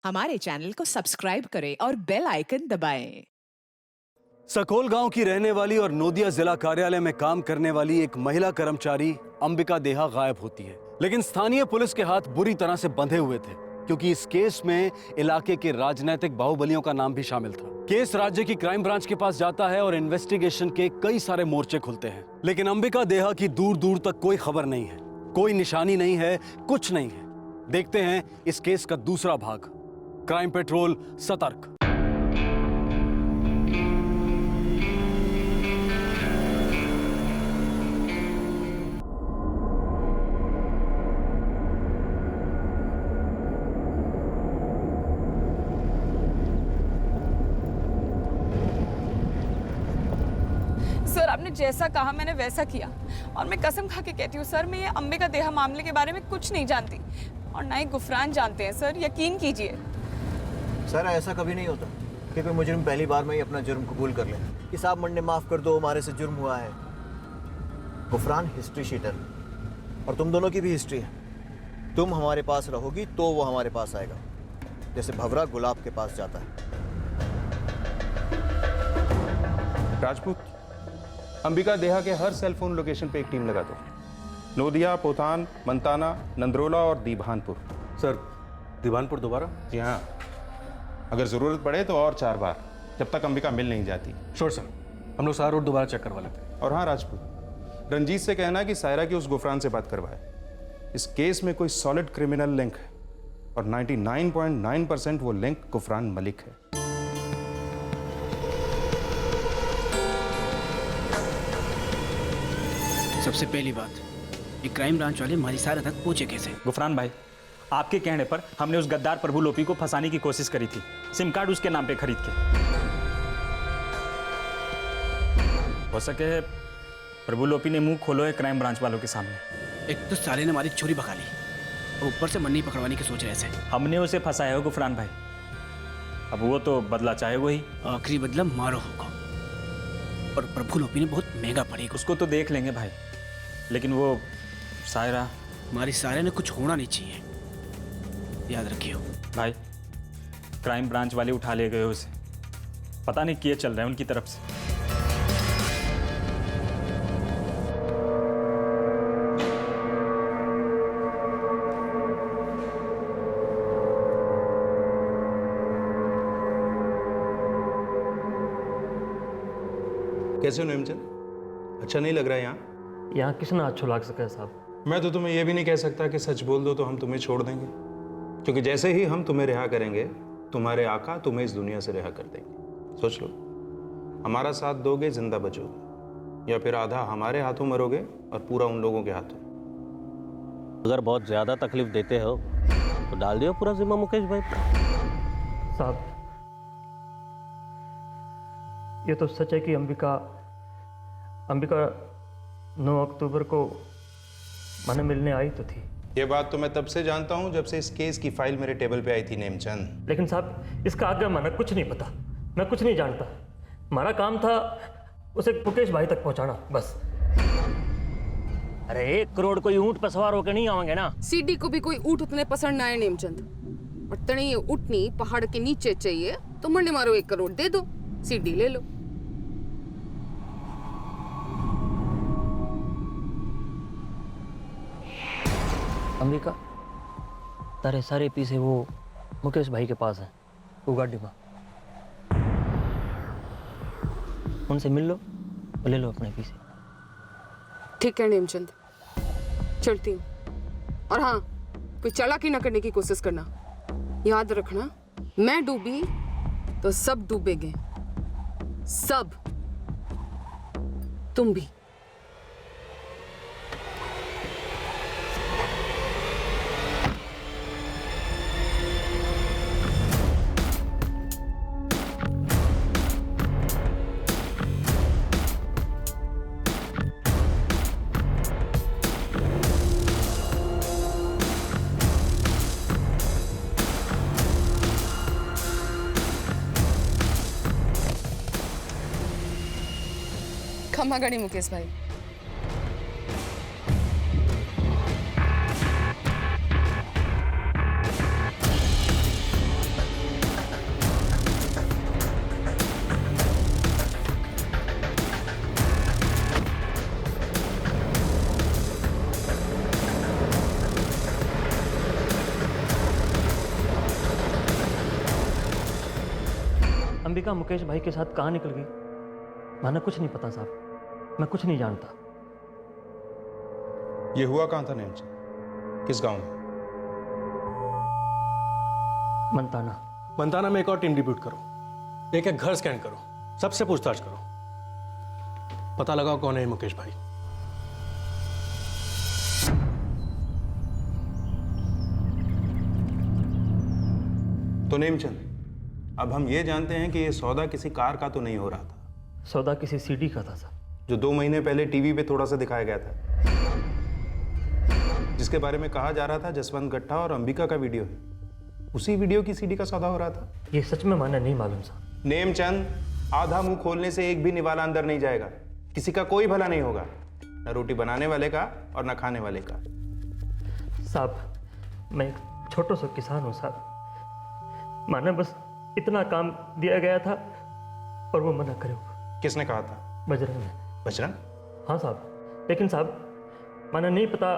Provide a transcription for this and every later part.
हमारे चैनल को सब्सक्राइब करें और बेल आइकन दबाएं। सकोल गांव की रहने वाली और नोदिया जिला कार्यालय में काम करने वाली एक महिला कर्मचारी अंबिका देहा गायब होती है, लेकिन स्थानीय पुलिस के हाथ बुरी तरह से बंधे हुए थे क्योंकि इस केस में इलाके के राजनीतिक बाहुबलियों का नाम भी शामिल था। केस राज्य की क्राइम ब्रांच के पास जाता है और इन्वेस्टिगेशन के कई सारे मोर्चे खुलते हैं, लेकिन अंबिका देहा की दूर दूर तक कोई खबर नहीं है, कोई निशानी नहीं है, कुछ नहीं है। देखते हैं इस केस का दूसरा भाग, क्राइम पेट्रोल सतर्क। सर, आपने जैसा कहा मैंने वैसा किया और मैं कसम खा के कहती हूँ सर, मैं ये अंबिका देहा मामले के बारे में कुछ नहीं जानती और ना ही गुफरान जानते हैं सर, यकीन कीजिए। सर ऐसा कभी नहीं होता कि कोई मुजरिम पहली बार में ही अपना जुर्म कबूल कर ले कि साहब मंडे माफ़ कर दो, हमारे से जुर्म हुआ है। गुफरान हिस्ट्री शीटर और तुम दोनों की भी हिस्ट्री है। तुम हमारे पास रहोगी तो वो हमारे पास आएगा, जैसे भंवरा गुलाब के पास जाता है। राजपूत, अंबिका देहा के हर सेल फोन लोकेशन पे एक टीम लगा दो। नोदिया, पोथान, मंताना, नंदरोला और दीभानपुर। सर, दीवानपुर दोबारा? जी हाँ, अगर ज़रूरत पड़े तो और 4 बार, जब तक अंबिका मिल नहीं जाती। श्योर सर, हम लोग सारा रूट दोबारा चेक करवा लेते हैं। और हाँ राजपूत, रंजीत से कहना कि सायरा की उस गुफरान से बात करवाए। इस केस में कोई सॉलिड क्रिमिनल लिंक है और 99.9% वो लिंक गुफरान मलिक है। सबसे पहली बात, ये क्राइम ब्रांच वाले हमारी सारा तक पहुंचे कैसे? गुफरान भाई, आपके कहने पर हमने उस गद्दार प्रभु लोपी को फंसाने की कोशिश करी थी, सिम कार्ड उसके नाम पे खरीद के। हो सके प्रभु लोपी ने मुंह खोलो है क्राइम ब्रांच वालों के सामने। एक तो साले ने हमारी चोरी भगा ली और ऊपर से मन्नी पकड़वाने की सोच रहे थे। हमने उसे फंसाया हो गुफरान भाई, अब वो तो बदला चाहे वही। आखिरी बदला मारो होगा और प्रभु लोपी ने बहुत महंगा पड़ेगा। उसको तो देख लेंगे भाई, लेकिन वो सायरा, हमारी सारे ने कुछ होना नहीं चाहिए, याद रखियो भाई। क्राइम ब्रांच वाले उठा ले गए उसे, पता नहीं किए चल रहे हैं उनकी तरफ से। कैसे हो नेमचंद? अच्छा नहीं लग रहा है यहाँ? यहाँ किसने अच्छो लाग सके साहब? मैं तो तुम्हें यह भी नहीं कह सकता कि सच बोल दो तो हम तुम्हें छोड़ देंगे, क्योंकि जैसे ही हम तुम्हें रिहा करेंगे, तुम्हारे आका तुम्हें इस दुनिया से रिहा कर देंगे। सोच लो, हमारा साथ दोगे जिंदा बचोगे, या फिर आधा हमारे हाथों मरोगे और पूरा उन लोगों के हाथों। अगर बहुत ज्यादा तकलीफ देते हो तो डाल दियो पूरा जिम्मा मुकेश भाई। साहब, ये तो सच है कि अंबिका 9 अक्टूबर को मैंने मिलने आई तो थी। ये बात तो मैं तब से जानता हूँ जब से इस केस की फाइल मेरे टेबल पे आई थी नेमचंद। लेकिन साहब, इसका आगे मैंने कुछ नहीं पता, मैं कुछ नहीं जानता। हमारा काम था उसे मुकेश भाई तक पहुंचाना, बस। अरे 1 करोड़ कोई ऊंट पर सवार होकर नहीं आवेंगे ना। सीडी को भी कोई ऊँट उतने पसंद ना है नेमचंद, और तने ये उठनी पहाड़ के नीचे चाहिए तो मंडे मारो 1 करोड़ दे दो, सीडी ले लो। अंबिका, तारे सारे पीसे वो मुकेश भाई के पास है, वो गाड़ी में। उनसे मिल लो और ले लो अपने पीसे। ठीक है नेमचंद, चलती हूँ। और हाँ, कोई चालाकी ना करने की कोशिश करना। याद रखना, मैं डूबी तो सब डूबेंगे, सब, तुम भी। खम्मा गड़ी मुकेश भाई। अंबिका मुकेश भाई के साथ कहाँ निकल गई, माना कुछ नहीं पता साहब, मैं कुछ नहीं जानता। ये हुआ कहाँ था नेमचंद, किस गांव में? मंताना। मंताना में एक और टीम डिप्यूट करो, एक एक घर स्कैन करो, सबसे पूछताछ करो, पता लगाओ कौन है ये मुकेश भाई। तो नेमचंद, अब हम ये जानते हैं कि ये सौदा किसी कार का तो नहीं हो रहा था। सौदा किसी सीडी का था सर। जो 2 महीने पहले टीवी पे थोड़ा सा दिखाया गया था, जिसके बारे में कहा जा रहा था जसवंत गट्टा और अंबिका का वीडियो है, उसी वीडियो की सीडी का सौदा हो रहा था। ये सच में माना नहीं मालूम साहब। नेमचंद, आधा मुंह खोलने से एक भी निवाला अंदर नहीं जाएगा। किसी का कोई भला नहीं होगा, न रोटी बनाने वाले का और न खाने वाले का। साहब, मैं एक छोटा सा किसान हूँ साहब, माना बस इतना काम दिया गया था और वो मना करे। किसने कहा था? बजरंग ने। बजरंग? हाँ साहब, लेकिन साहब माना नहीं पता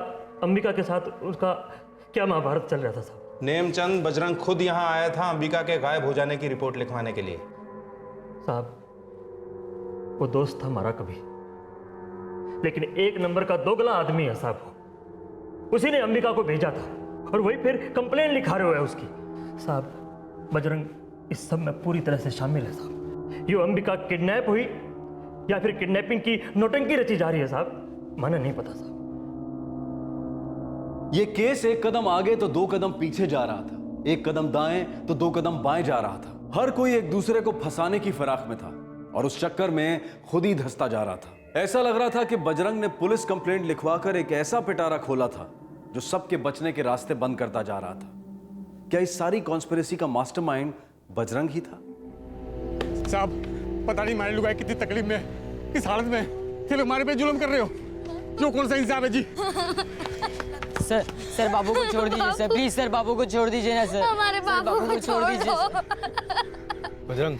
अंबिका के साथ उसका क्या महाभारत चल रहा था साहब। नेमचंद, बजरंग खुद यहाँ आया था अंबिका के गायब हो जाने की रिपोर्ट लिखवाने के लिए। साहब, वो दोस्त था हमारा कभी, लेकिन 1 नंबर का दोगला आदमी है साहब वो। उसी ने अंबिका को भेजा था और वही फिर कंप्लेन लिखा रहे हुआ है उसकी। साहब, बजरंग इस सब में पूरी तरह से शामिल है साहब। ये अंबिका किडनैप हुई या फिर किडनैपिंग की नौटंकी रची जा रही है साहब, माने नहीं पता साहब। ये केस एक कदम आगे तो 2 कदम पीछे जा रहा था, एक कदम दाएं तो 2 कदम बाएं जा रहा था। हर कोई एक दूसरे को फंसाने की फिराक में था और उस चक्कर में खुद ही धंसता जा रहा था। ऐसा लग रहा था कि बजरंग ने पुलिस कंप्लेंट लिखवाकर एक ऐसा पिटारा खोला था जो सबके बचने के रास्ते बंद करता जा रहा था। क्या इस सारी कॉन्स्पिरेसी का मास्टरमाइंड बजरंग ही था? साहब, पता नहीं हमारे लोग कितनी तकलीफ में, किस हालत में, फिर हमारे पे जुल्म कर रहे हो। जो कौन सा इंसाफ है जी? सर बाबू को छोड़ दीजिए सर, प्लीज सर, बाबू को छोड़ दीजिए ना सर। हमारे बाबू को छोड़ दीजिए। बजरंग,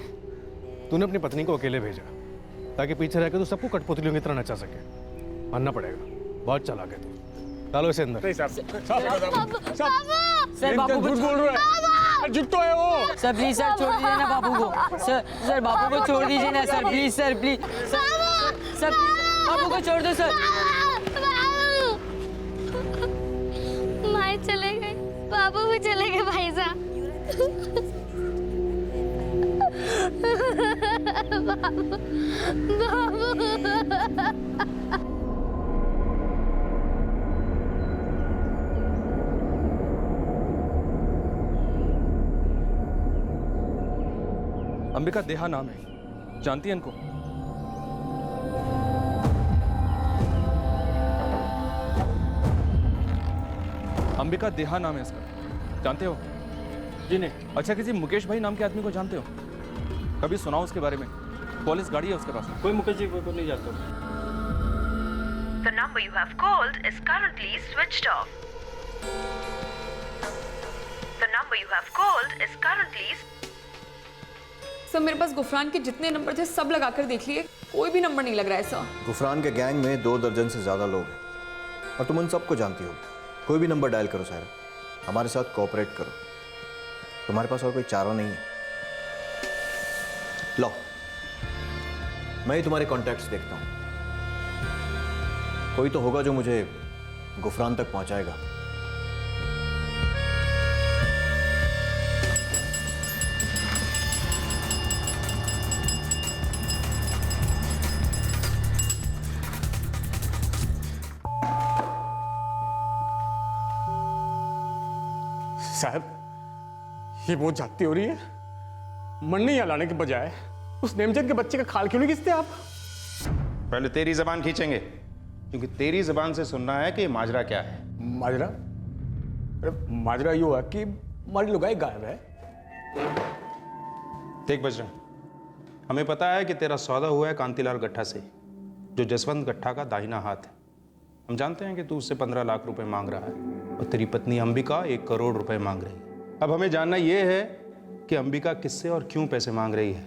तूने अपनी पत्नी को अकेले भेजा ताकि पीछे रहकर तू सबको कठपुतलियों की तरह नचा सके। मानना पड़ेगा, बहुत चालाक है तू। डालो इसे अंदर। सर बाबू को बोल रहा है, झूठ तो है वो। सर प्लीज सर, छोड़ दीजिए ना बाबू को। सर बाबू को छोड़ दीजिए ना sir, please sir, please sir, बाबू को छोड़ दो सर। माए चले गए, बाबू भी चले गए भाई साहब। अंबिका देहा नाम है, जानती है इनको? अंबिका देहा नाम है इसका, जानते हो? जी नहीं। अच्छा, किसी मुकेश भाई नाम के आदमी को जानते हो? कभी सुना उसके बारे में? पुलिस गाड़ी है उसके पास। कोई मुकेश जी को नहीं जानता। The number you have called is currently switched off. The number you have called is currently. Sir, मेरे पास गुफरान के जितने नंबर थे सब लगाकर देख लिए, कोई भी नंबर नहीं लग रहा है सर। गुफरान के गैंग में 2 दर्जन से ज्यादा लोग हैं और तुम उन सबको जानती हो। कोई भी नंबर डायल करो सायरा, हमारे साथ कोऑपरेट करो, तुम्हारे पास और कोई चारा नहीं है। लो, मैं ही तुम्हारे कॉन्टैक्ट्स देखता हूं, कोई तो होगा जो मुझे गुफरान तक पहुंचाएगा। साहब, ये बहुत जाती हो रही है। मरने या लाने के बजाय उस नेमचंद के बच्चे का खाल क्यों नहीं खींचते आप? पहले तेरी जबान खींचेंगे, क्योंकि तेरी जबान से सुनना है कि ये माजरा क्या है। माजरा? अरे माजरा ये हुआ कि हमारी लुगाई गायब है। देख बजरंग, हमें पता है कि तेरा सौदा हुआ है कांतिलाल गट्टा से, जो जसवंत गट्टा का दाहिना हाथ है। हम जानते हैं कि तू उससे 15 लाख रुपए मांग रहा है और तेरी पत्नी अंबिका 1 करोड़ रुपए मांग रही है। अब हमें जानना यह है कि अंबिका किससे और क्यों पैसे मांग रही है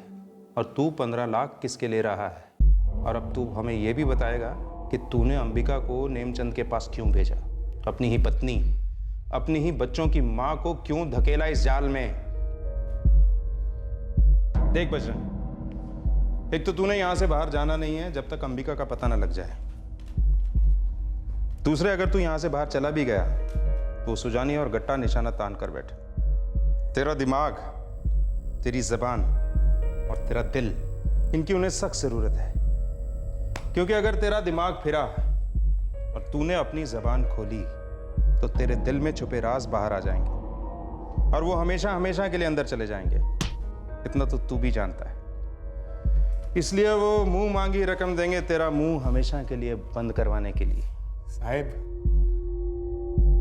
और तू 15 लाख किसके ले रहा है। और अब तू हमें यह भी बताएगा कि तूने अंबिका को नेमचंद के पास क्यों भेजा, अपनी ही पत्नी, अपनी ही बच्चों की मां को क्यों धकेला इस जाल में। देख बजरंग, एक तो तूने यहां से बाहर जाना नहीं है जब तक अंबिका का पता ना लग जाए। दूसरे, अगर तू यहां से बाहर चला भी गया तो सुजानी और गट्टा निशाना तान कर बैठ। तेरा दिमाग, तेरी जबान और तेरा दिल, इनकी उन्हें सख्त जरूरत है। क्योंकि अगर तेरा दिमाग फिरा और तूने अपनी जबान खोली तो तेरे दिल में छुपे राज बाहर आ जाएंगे और वो हमेशा हमेशा के लिए अंदर चले जाएंगे। इतना तो तू भी जानता है। इसलिए वो मुंह मांगी रकम देंगे तेरा मुंह हमेशा के लिए बंद करवाने के लिए। साहब,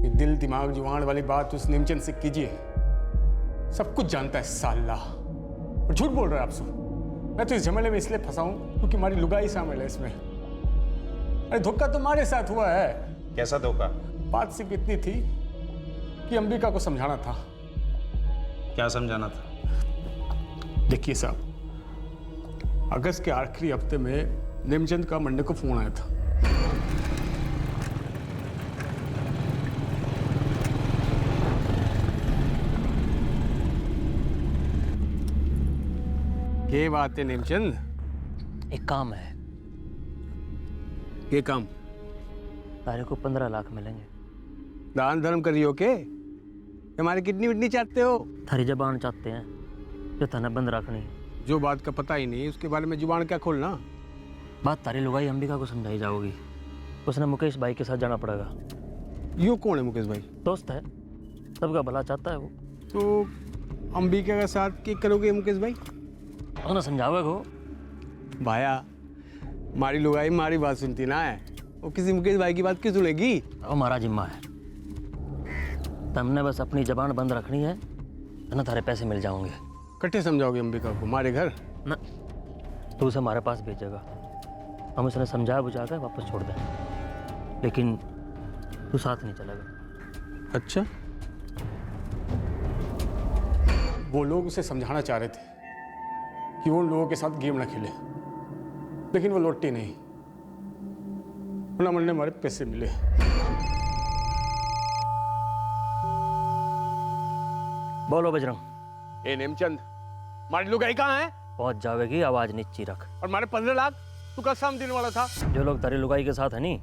ये दिल दिमाग जुबान वाली बात उस नेमचंद से कीजिए। सब कुछ जानता है साला, और झूठ बोल रहा है आपसे। मैं तो इस झमेले में इसलिए फंसा हूं क्योंकि हमारी लुगाई शामिल है इसमें। अरे धोखा तो हमारे साथ हुआ है। कैसा धोखा? बात सिर्फ इतनी थी कि अंबिका को समझाना था। क्या समझाना था? देखिए साहब, अगस्त के आखिरी हफ्ते में नेमचंद का मंडे को फोन आया था। ये बात है नेमचंद, एक काम है। ये काम? तारे को 15 लाख मिलेंगे। दान धर्म करियो के? हमारी किडनी विडनी चाहते हो? थारी जबान चाहते हैं जो थाने बंद रखनी। जो बात का पता ही नहीं उसके बारे में जुबान क्या खोलना? बात तारी लुगाई अंबिका को समझाई जाओगी। उसने मुकेश भाई के साथ जाना पड़ेगा। यो कौन है मुकेश भाई? दोस्त है, सबका भला चाहता है वो। तो अंबिका के साथ क्या करोगे मुकेश भाई? उन्हें समझावे को। भाया, मारी लुगाई मारी बात सुनती ना है, वो किसी मुकेश भाई की बात क्यों सुनेगी? वो हमारा जिम्मा है। तुमने बस अपनी जबान बंद रखनी है, ना तारे पैसे मिल जाओगे। कट्ठे समझाओगे अंबिका को मारे घर? ना, तो उसे हमारे पास भेजेगा। हम उसने समझा बुझा कर वापस छोड़ दें, लेकिन तू साथ नहीं चलेगा। अच्छा, वो लोग उसे समझाना चाह रहे थे कि वो उन लोगों के साथ गेम ना खेले, लेकिन वो लौटी नहीं। उन्हें हमारे पैसे मिले। बोलो बजरंग। ए नेमचंद, हमारी लुगाई कहाँ है? पहुंच जावेगी, आवाज नीची रख। और हमारे 15 लाख तू कल शाम देने वाला था। जो लोग तारी लुगाई के साथ है नी,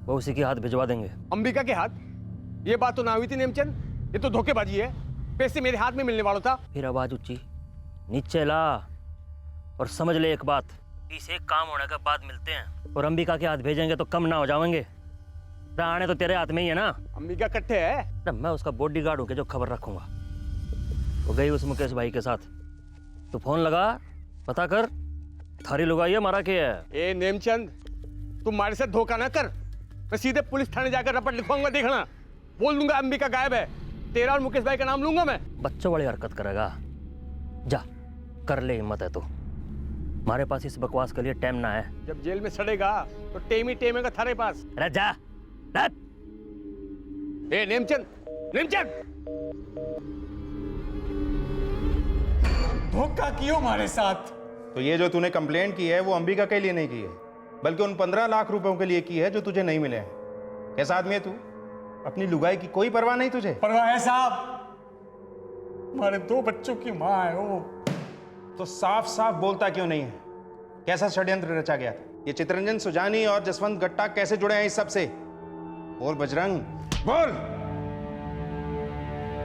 वो उसी के हाथ भिजवा देंगे। अंबिका के हाथ? ये बात तो ना हुई थी नेमचंद, ये तो धोखेबाजी है। पैसे मेरे हाथ में मिलने वाला था। फिर आवाज ऊंची नीचे ला और समझ ले एक बात, इसे काम होने के बाद मिलते हैं। और अंबिका के हाथ भेजेंगे तो कम ना हो जाएंगे। आने तो तेरे हाथ में ही है ना। अंबिका कट्ठे है? मैं उसका बॉडीगार्ड हूँ के जो खबर रखूंगा। वो गई उस मुकेश भाई के साथ। तू फोन लगा, पता कर थारी लुगाई है मारा के है। ए नेमचंद, तुम हमारे साथ धोखा ना कर। मैं सीधे पुलिस थाने जाकर रपट लिखवाऊंगा, देखना। बोल दूंगा अंबिका गायब है, तेरा और मुकेश भाई का नाम लूंगा मैं। बच्चों वाली हरकत करेगा? जा कर ले, हिम्मत है तो। हमारे पास इस बकवास के लिए टाइम ना है। जब जेल में सड़ेगा तो टेम ही टेम है थारे पास। अरे जा। ए नेमचंद, नेमचंद, धोखा कियो हमारे साथ। तो ये जो तूने कंप्लेंट की है वो अंबिका के लिए नहीं की है, बल्कि उन 15 लाख रुपयों के लिए की है जो तुझे नहीं मिले हैं। कैसा आदमी है तू? अपनी लुगाई की कोई परवाह नहीं तुझे? परवाह है साहब, हमारे 2 बच्चों की माँ है वो। तो साफ साफ बोलता क्यों नहीं है? कैसा षड्यंत्र रचा गया था? ये चितरंजन सुजानी और जसवंत गट्टा कैसे जुड़े हैं इस सब से? बोल बजरंग, बोल।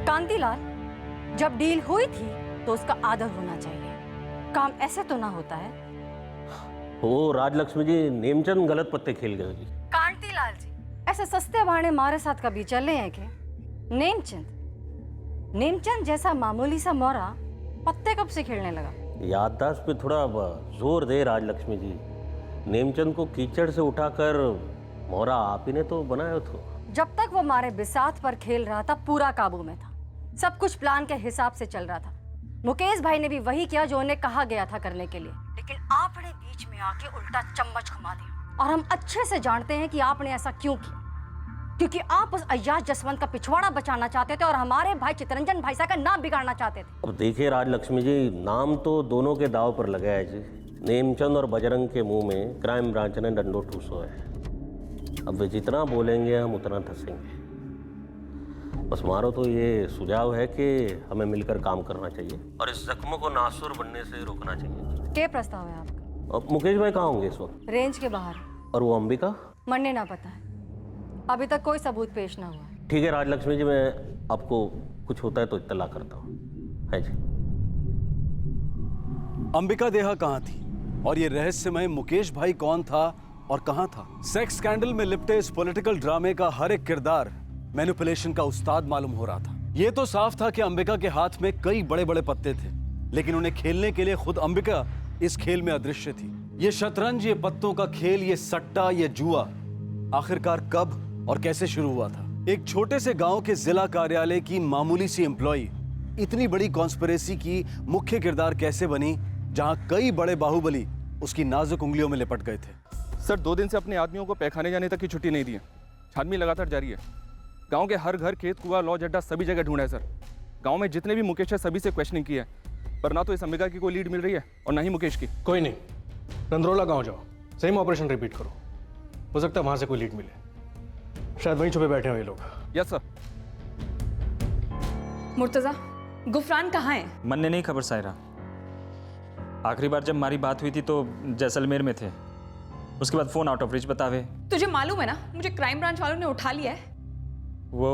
कांतिलाल, जब डील हुई थी तो उसका आदर होना चाहिए। काम ऐसे तो ना होता है। ओ राजलक्ष्मी जी, नेमचंद गलत पत्ते खेल गए जी। कांतिलाल जी, ऐसे सस्ते बहाने हमारे साथ कभी चले हैं क्या? नेमचंद जैसा मामूली सा मोरा पत्ते कब से खेलने लगा? याददाश्त पे थोड़ा जोर दे राजलक्ष्मी जी। नेमचंद को कीचड़ से उठाकर मोरा आप ही ने तो बनाया था। जब तक वो हमारे बिसात पर खेल रहा था पूरा काबू में था। सब कुछ प्लान के हिसाब से चल रहा था। मुकेश भाई ने भी वही किया जो उन्हें कहा गया था करने के लिए, लेकिन आपने बीच में आके उल्टा चम्मच घुमा दिया। और हम अच्छे से जानते हैं कि आपने ऐसा क्यों किया, क्योंकि आप उस अय्याज जसवंत का पिछवाड़ा बचाना चाहते थे और हमारे भाई चितरंजन भाई साहब का नाम बिगाड़ना चाहते थे। अब देखिए राजलक्ष्मी जी, नाम तो दोनों के दाव पर लगा है जी। नेमचंद और बजरंग के मुंह में क्राइम ब्रांच ने डंडो ठूसो है। अब वे जितना बोलेंगे हम उतना धसेंगे। बस हमारा तो ये सुझाव है कि हमें मिलकर काम करना चाहिए और इस जख्मों को नासुर बनने से रोकना चाहिए। क्या प्रस्ताव है आपका? अब मुकेश भाई कहाँ होंगे इस वक्त? रेंज के बाहर। और वो अंबिका? मरने ना पता है, अभी तक कोई सबूत पेश ना हुआ है। ठीक है राजलक्ष्मी जी, मैं आपको कुछ होता है तो इत्तला करता हूँ। है जी। अंबिका देहा कहाँ थी और ये रहस्यमय मुकेश भाई कौन था और कहाँ था? सेक्स स्कैंडल में लिपटे इस पॉलिटिकल ड्रामे का हर एक किरदार मैनिपुलेशन का उस्ताद मालूम हो रहा था। ये तो साफ था कि अंबिका के हाथ में कई बड़े बड़े पत्ते थे, लेकिन उन्हें खेलने के लिए खुद अंबिका इस खेल में अदृश्य थी। ये शतरंज, ये पत्तों का खेल, ये सट्टा, ये जुआ आखिरकार कब और कैसे शुरू हुआ था? एक छोटे से गांव के जिला कार्यालय की मामूली सी एम्प्लॉई इतनी बड़ी कॉन्स्पिरेसी की मुख्य किरदार कैसे बनी, जहां कई बड़े बाहुबली उसकी नाजुक उंगलियों में लिपट गए थे? सर 2 दिन से अपने आदमियों को पैखाने जाने तक की छुट्टी नहीं दी है। छानबीन लगातार जारी है। गांव के हर घर, खेत, कुआं, लॉज अड्डा सभी जगह ढूंढा है सर। गांव में जितने भी मुकेश है सभी से क्वेश्चनिंग की है, पर ना तो इस अंबिका की कोई लीड मिल रही है और ना ही मुकेश की। कोई नहीं, रंधरौला गांव जाओ, सेम ऑपरेशन रिपीट करो, हो सकता है वहां से कोई लीड मिले। शायद वहीं छुपे बैठे हुए लोग। Yes sir. मुर्तजा, गुफरान कहाँ है? मन ने नहीं खबर सायरा। आखिरी बार जब हमारी बात हुई थी तो जैसलमेर में थे, उसके बाद फोन आउट ऑफ रीच बतावे। तुझे मालूम है ना, मुझे क्राइम ब्रांच वालों ने उठा लिया है। वो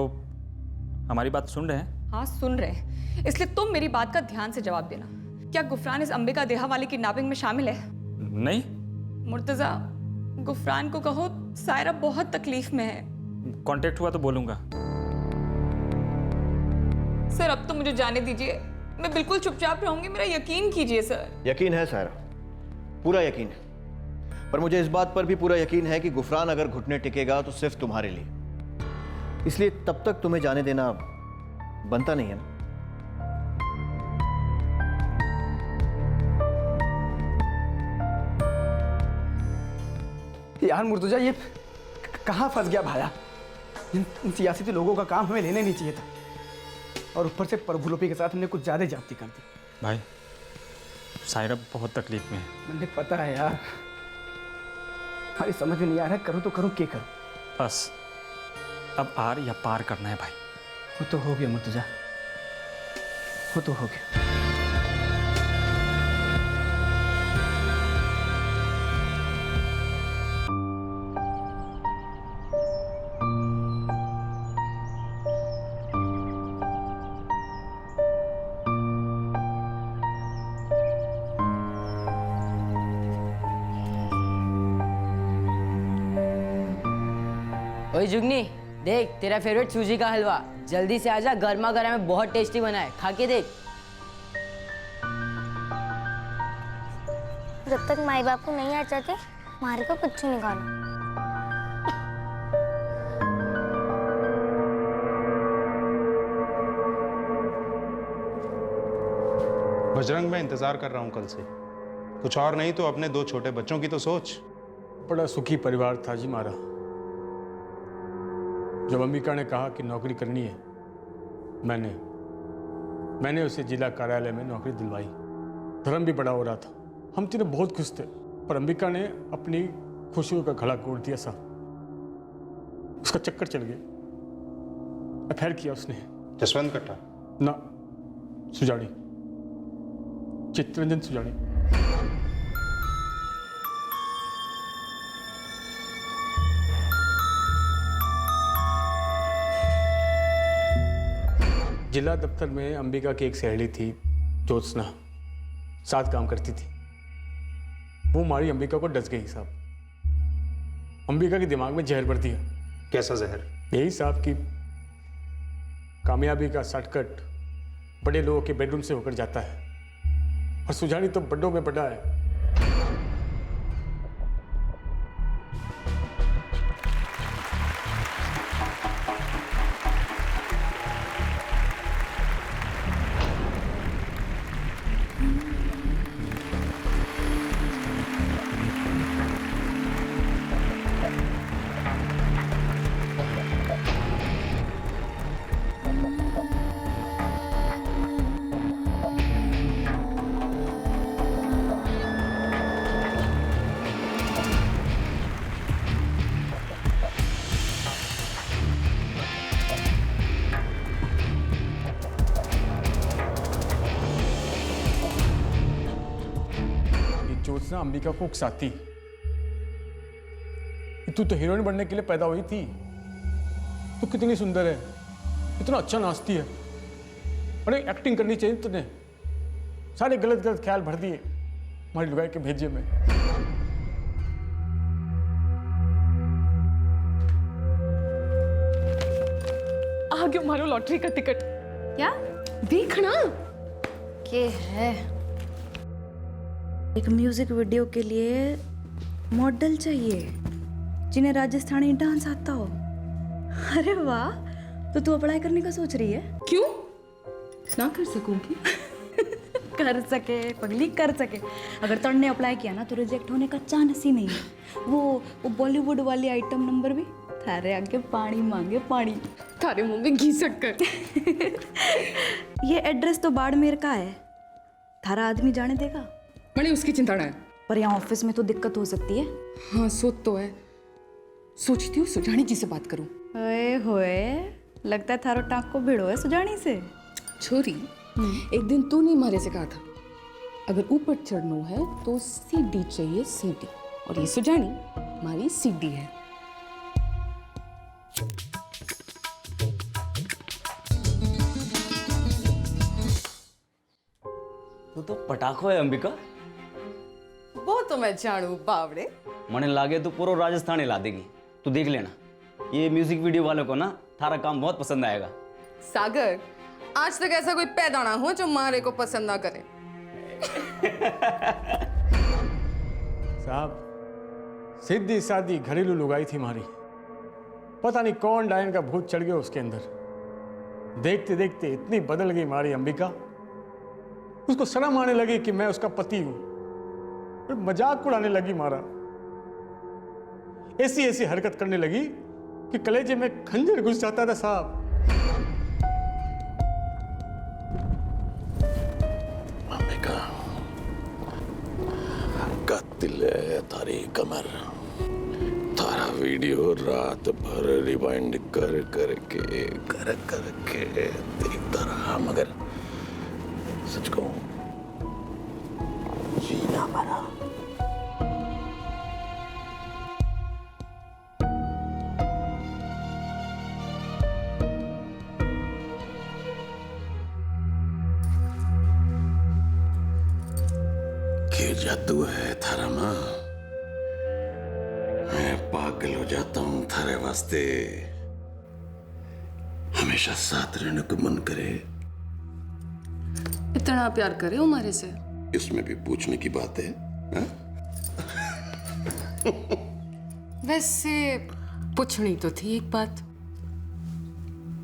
हमारी बात सुन रहे हैं? हाँ सुन रहे हैं, इसलिए तुम मेरी बात का ध्यान से जवाब देना। क्या गुफरान इस अंबिका देहा वाली किडनैपिंग में शामिल है? नहीं। मुर्तजा, गुफरान को कहो सायरा बहुत तकलीफ में है। कांटेक्ट हुआ तो बोलूंगा। सर अब तो मुझे जाने दीजिए, मैं बिल्कुल चुपचाप रहूंगी, मेरा यकीन कीजिए सर। यकीन है सायरा, पूरा यकीन है, पर मुझे इस बात पर भी पूरा यकीन है कि गुफरान अगर घुटने टिकेगा तो सिर्फ तुम्हारे लिए, इसलिए तब तक तुम्हें जाने देना बनता नहीं है ना। यार मुर्तजा, ये कहाँ फंस गया भाया? इन सियासी लोगों का काम हमें लेने नहीं चाहिए था, और ऊपर से प्रभु लोपी के साथ हमने कुछ ज्यादा जाती कर दी। भाई सायरा बहुत तकलीफ में है। मुझे पता है यार, हमारी समझ में नहीं आ रहा, करूँ तो करूँ, क्या करूँ? बस अब आर या पार करना है भाई। वो तो हो गया मुर्तजा, वो तो हो गया। ओए जुगनी, देख तेरा फेवरेट सूजी का हलवा, जल्दी से आजा, गर्मा गर्म है, बहुत टेस्टी बना है, खा के देख। जब तक माई बाप को नहीं आ जाते हमारे को कुछ नहीं खाना। बजरंग, मैं इंतजार कर रहा हूँ कल से। कुछ और नहीं तो अपने 2 छोटे बच्चों की तो सोच। बड़ा सुखी परिवार था जी हमारा। जब अंबिका ने कहा कि नौकरी करनी है, मैंने उसे जिला कार्यालय में नौकरी दिलवाई। धर्म भी बड़ा हो रहा था, हम तीनों बहुत खुश थे, पर अंबिका ने अपनी खुशियों का घड़ा तोड़ दिया साहब। उसका चक्कर चल गया। अफेयर किया उसने। जसवंत कट्टा? ना, सुजाड़ी, चित्तरंजन सुजाड़ी। जिला दफ्तर में अंबिका की एक सहेली थी, ज्योत्सना, साथ काम करती थी। वो हमारी अंबिका को डस गई साहब। अंबिका के दिमाग में जहर भर दिया। कैसा जहर? यही साहब की कामयाबी का शॉर्टकट बड़े लोगों के बेडरूम से होकर जाता है, और सुजानी तो बड़ों में बड़ा है। सोच ना अंबिका को उकसाती कि तू तो हीरोइन बनने के लिए पैदा हुई थी, तू कितनी सुंदर है, इतना अच्छा नाचती है, अरे एक्टिंग करनी चाहिए तुझे। सारे गलत गलत ख्याल भर दिए हमारी लुगाई के भेजे में। आ गया मारो लॉटरी का टिकट। क्या देखना के है? एक म्यूजिक वीडियो के लिए मॉडल चाहिए जिन्हें राजस्थानी डांस आता हो। अरे वाह, तो तू अप्लाई करने का सोच रही है? क्यों ना कर सकूंगी? कर सके पगली, कर सके। अगर तुमने अप्लाई किया ना तो रिजेक्ट होने का चांस ही नहीं है। वो बॉलीवुड वाली आइटम नंबर भी थारे आगे पानी मांगे पानी, थारे मुंह में घी शक्कर। ये एड्रेस तो बाड़मेर का है, थारा आदमी जाने देगा? मैंने उसकी चिंता ना है, पर यहाँ ऑफिस में तो दिक्कत हो सकती है। हाँ सोच तो है, सोचती हूँ सुजानी जी से बात करूँ। ओए होए, लगता है थारो टाँक को भिड़ो है सुजानी से। छोरी, एक दिन तूने मारे से कहा था अगर ऊपर चढ़ना है तो सीढ़ी चाहिए, सीढ़ी, और ये सुजानी हमारी सीढ़ी है। तू तो पटाखो है अंबिका। वो तो मैं जानू बावड़े। मने लागे तू पूरा राजस्थान हिला देगी। तू देख लेना, ये म्यूजिक वीडियो वालों को ना थारा काम बहुत पसंद आएगा। सागर, आज तक ऐसा कोई पैदा ना हो जो मारे को पसंद ना करे। साहब, सीधी सादी घरेलू लुगाई थी हमारी, पता नहीं कौन डायन का भूत चढ़ गया उसके अंदर। देखते देखते इतनी बदल गई हमारी अंबिका, उसको शर्म आने लगी कि मैं उसका पति हूं, फिर मजाक उड़ाने लगी मारा। ऐसी ऐसी हरकत करने लगी कि कलेजे में खंजर घुस जाता था साहब। अंबिका, कातिल है थारी कमर। तारा वीडियो रात भर रिवाइंड कर करके देखता रहा, मगर सच कहूं जीना मरा। क्या जादू है थारा मां, मैं पागल हो जाता हूं थारे वास्ते। हमेशा साथ रहने को मन करे। इतना प्यार करे हमारे से, इसमें भी पूछने की बात है, हा? वैसे पूछनी तो थी एक बात।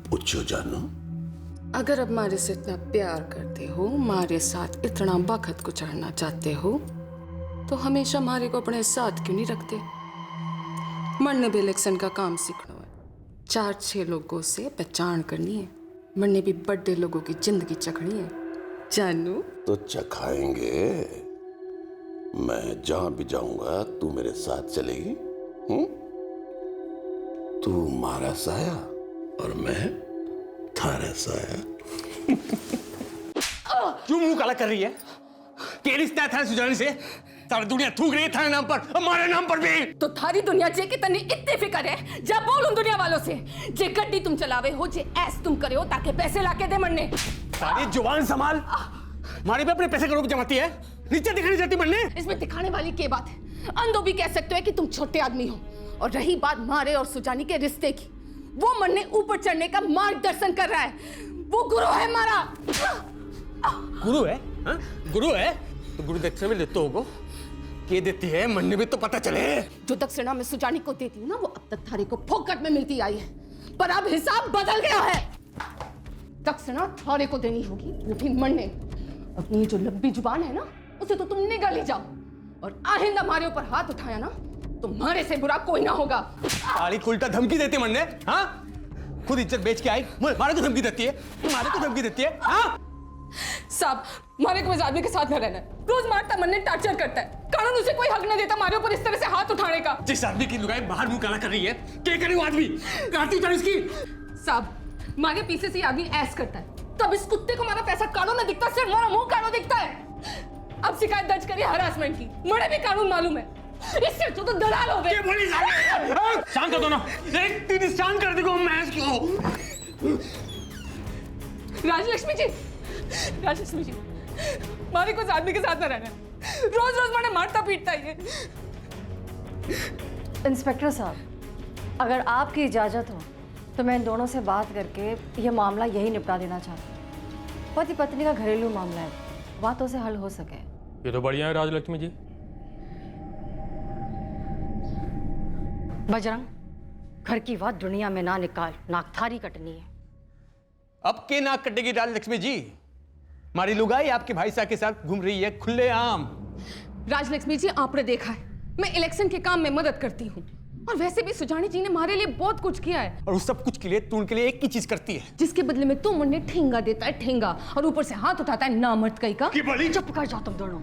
पूछो जानू। अगर अब हमारे से इतना प्यार करते हो, हमारे साथ इतना वक्त गुजारना चाहते हो, तो हमेशा हमारे को अपने साथ क्यों नहीं रखते? मरने भी इलेक्शन का काम सीखना है, 4-6 लोगों से पहचान करनी है, मरने भी बड़े लोगों की जिंदगी चखनी है। जानू तो चखाएंगे। मैं जहां भी जाऊंगा तू मेरे साथ चलेगी। तू मारा साया और मैं थारा साया। क्यों मुंह काला कर रही है? क्या रिश्ता था सुजानी से? सारी दुनिया थूक रही है थारे नाम पर, हमारे नाम पर भी। तो थारी दुनिया जे के तन्ने इतने फिकर है, जा बोल उन दुनिया वालों से जे गड्डी तुम चलावे हो, जे ऐस तुम करे हो ताकि पैसे लाके दे मरने। सारी जुबान संभाल, हमारे पे अपने पैसे करोड़ जमाती है, नीचे दिखानी जाती मरने। इसमें दिखाने वाली क्या बात है? अंधो भी कह सकते हो कि तुम छोटे आदमी हो। और रही बात मारे और सुजानी के रिश्ते की, वो मरने ऊपर चढ़ने का मार्गदर्शन कर रहा है, वो गुरु है हमारा। गुरु है? हा? गुरु है तो गुरु दक्षिणा में देते होगो। के देती है मरने में तो पता चले। जो दक्षिणा मैं सुजानी को देती हूँ ना, वो अब तक थारे को फोकट में मिलती आई है, पर अब हिसाब बदल गया है। दक्षिणा थारे को देनी होगी, वो भी मरने। अपनी जो लंबी जुबान है ना, उसे तो तुम निगल ही जाओ, और आइंदा हमारे ऊपर हाथ उठाया ना, तुम्हारे से बुरा कोई ना होगा। ताली उल्टा धमकी देते मरने, हाँ? खुद इज्जत बेच के आई, मारे को धमकी देती है, तुम्हारे को धमकी देती है, हाँ? साहब, मारे को इस आदमी के साथ न रहना है। रोज मारता, मरने टार्चर करता है, कानून उसे कोई हक न देता मारे ऊपर इस तरह से हाथ उठाने का। जिस आदमी की लुगाई बाहर मुंह काला कर रही है, क्या करे वो आदमी? आरती उतार इसकी। साहब, मारे पीछे से आदमी ऐस करता है, तब इस कुत्ते को हमारा पैसा कालो न दिखता, सिर्फ हमारा मुंह कालो दिखता है। अब शिकायत दर्ज करिए हरासमेंट की। मुझे भी कानून मालूम है, इससे तो दलाल हो गए। शांत हो दोनों, एक दिन शांत कर देगा मैं क्यों? राजलक्ष्मी जी, राजलक्ष्मी जी, मारे कुछ आदमी के साथ न रहना, रोज रोज मैंने मारता पीटता ही है। इंस्पेक्टर साहब, अगर आपकी इजाज़त हो तो मैं इन दोनों से बात करके ये मामला यही निपटा देना चाहती हूँ। पति पत्नी का घरेलू मामला है, बातों से हल हो सके। ये तो बढ़िया है राजलक्ष्मी जी। बजरंग, घर की बात दुनिया में ना निकाल, नाकथारी कटनी है। अब के नाक कटेगी राजलक्ष्मी जी? हमारी लुगाई आपके भाई साहब के साथ घूम रही है खुलेआम। राजलक्ष्मी जी, आपने देखा है मैं इलेक्शन के काम में मदद करती हूँ, और वैसे भी सुजानी जी ने हमारे लिए बहुत कुछ किया है। और उस सब कुछ के लिए तू उनके लिए एक ही चीज करती है, जिसके बदले में तुम उन्हें ठेंगा देता है, ठेंगा, और ऊपर से हाथ उठाता है नामर्द कहीं का। की बड़ी चुप कर जाओ तुम दोनों